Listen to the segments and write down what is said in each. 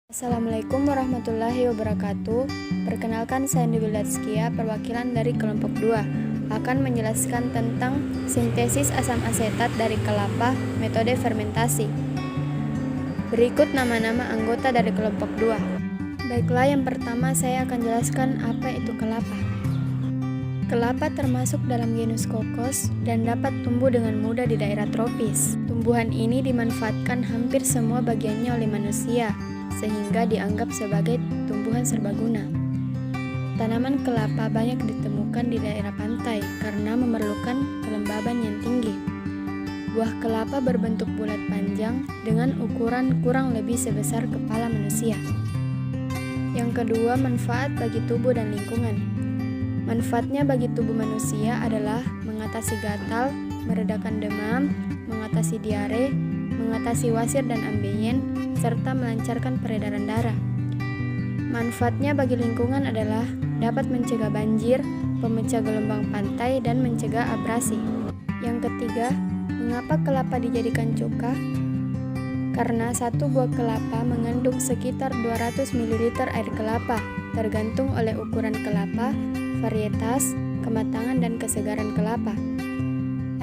Assalamualaikum warahmatullahi wabarakatuh. Perkenalkan, saya Andi Wildatskia, perwakilan dari kelompok 2, akan menjelaskan tentang sintesis asam asetat dari kelapa, metode fermentasi. Berikut nama-nama anggota dari kelompok 2. Baiklah, yang pertama saya akan jelaskan apa itu kelapa. Kelapa termasuk dalam genus kokos dan dapat tumbuh dengan mudah di daerah tropis. Tumbuhan ini dimanfaatkan hampir semua bagiannya oleh manusia, sehingga dianggap sebagai tumbuhan serbaguna. Tanaman kelapa banyak ditemukan di daerah pantai karena memerlukan kelembaban yang tinggi. Buah kelapa berbentuk bulat panjang dengan ukuran kurang lebih sebesar kepala manusia. Yang kedua, manfaat bagi tubuh dan lingkungan. Manfaatnya bagi tubuh manusia adalah mengatasi gatal, meredakan demam, mengatasi diare, mengatasi wasir dan ambeien, serta melancarkan peredaran darah. Manfaatnya bagi lingkungan adalah dapat mencegah banjir, pemecah gelombang pantai, dan mencegah abrasi. Yang ketiga, mengapa kelapa dijadikan cuka? Karena satu buah kelapa mengandung sekitar 200 ml air kelapa, tergantung oleh ukuran kelapa, varietas, kematangan, dan kesegaran kelapa.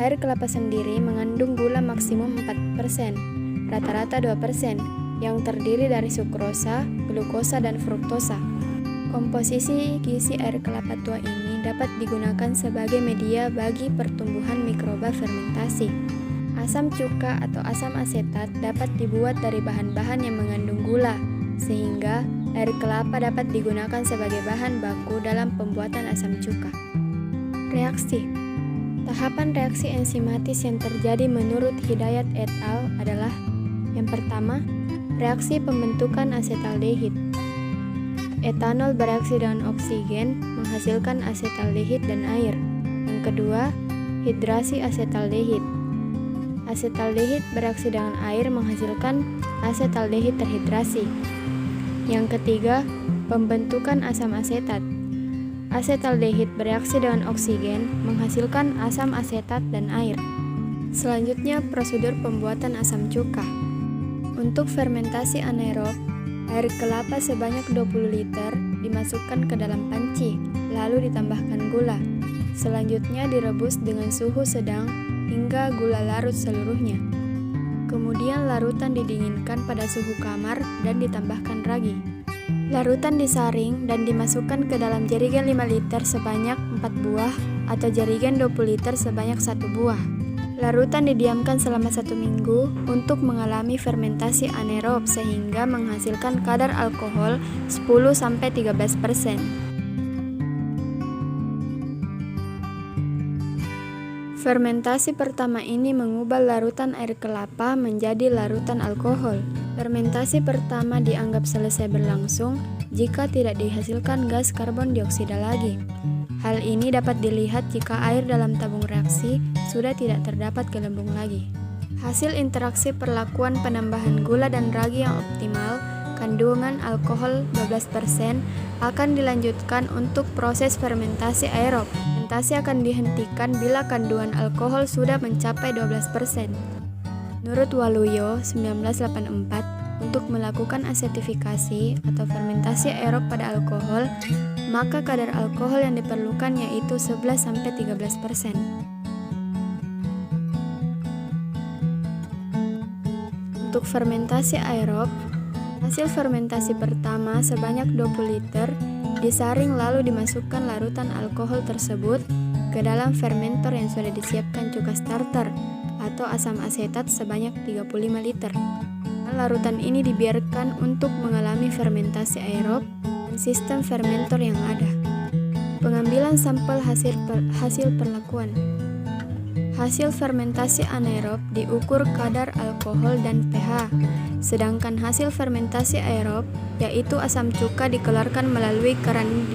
Air kelapa sendiri mengandung gula maksimum 4%, rata-rata 2%, yang terdiri dari sukrosa, glukosa, dan fruktosa. Komposisi gizi air kelapa tua ini dapat digunakan sebagai media bagi pertumbuhan mikroba fermentasi. Asam cuka atau asam asetat dapat dibuat dari bahan-bahan yang mengandung gula, sehingga air kelapa dapat digunakan sebagai bahan baku dalam pembuatan asam cuka. Reaksi. Tahapan reaksi enzimatis yang terjadi menurut Hidayat et al. Adalah: yang pertama, reaksi pembentukan asetaldehid. Etanol bereaksi dengan oksigen menghasilkan asetaldehid dan air. Yang kedua, hidrasi asetaldehid. Asetaldehid bereaksi dengan air menghasilkan asetaldehid terhidrasi. Yang ketiga, pembentukan asam asetat. Asetaldehid bereaksi dengan oksigen menghasilkan asam asetat dan air. Selanjutnya, prosedur pembuatan asam cuka. Untuk fermentasi anaerob, air kelapa sebanyak 20 liter dimasukkan ke dalam panci, lalu ditambahkan gula. Selanjutnya direbus dengan suhu sedang hingga gula larut seluruhnya. Kemudian larutan didinginkan pada suhu kamar dan ditambahkan ragi. Larutan disaring dan dimasukkan ke dalam jerigen 5 liter sebanyak 4 buah atau jerigen 20 liter sebanyak 1 buah. Larutan didiamkan selama 1 minggu untuk mengalami fermentasi anaerob sehingga menghasilkan kadar alkohol 10-13%. Fermentasi pertama ini mengubah larutan air kelapa menjadi larutan alkohol. Fermentasi pertama dianggap selesai berlangsung jika tidak dihasilkan gas karbon dioksida lagi. Hal ini dapat dilihat jika air dalam tabung reaksi sudah tidak terdapat gelembung lagi. Hasil interaksi perlakuan penambahan gula dan ragi yang optimal, kandungan alkohol 12%, akan dilanjutkan untuk proses fermentasi aerob. Fermentasi akan dihentikan bila kandungan alkohol sudah mencapai 12%. Menurut Waluyo 1984, untuk melakukan asetifikasi atau fermentasi aerob pada alkohol, maka kadar alkohol yang diperlukan yaitu 11-13%. Untuk fermentasi aerob, hasil fermentasi pertama sebanyak 20 liter disaring lalu dimasukkan larutan alkohol tersebut ke dalam fermentor yang sudah disiapkan cuka starter atau asam asetat sebanyak 35 liter. Larutan ini dibiarkan untuk mengalami fermentasi aerob dan sistem fermentor yang ada. Pengambilan sampel hasil perlakuan. Hasil fermentasi anaerob diukur kadar alkohol dan pH, sedangkan hasil fermentasi aerob, yaitu asam cuka, dikeluarkan melalui keran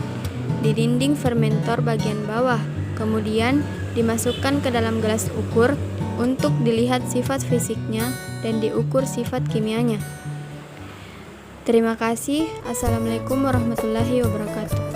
di dinding fermentor bagian bawah, kemudian dimasukkan ke dalam gelas ukur untuk dilihat sifat fisiknya dan diukur sifat kimianya. Terima kasih. Assalamualaikum warahmatullahi wabarakatuh.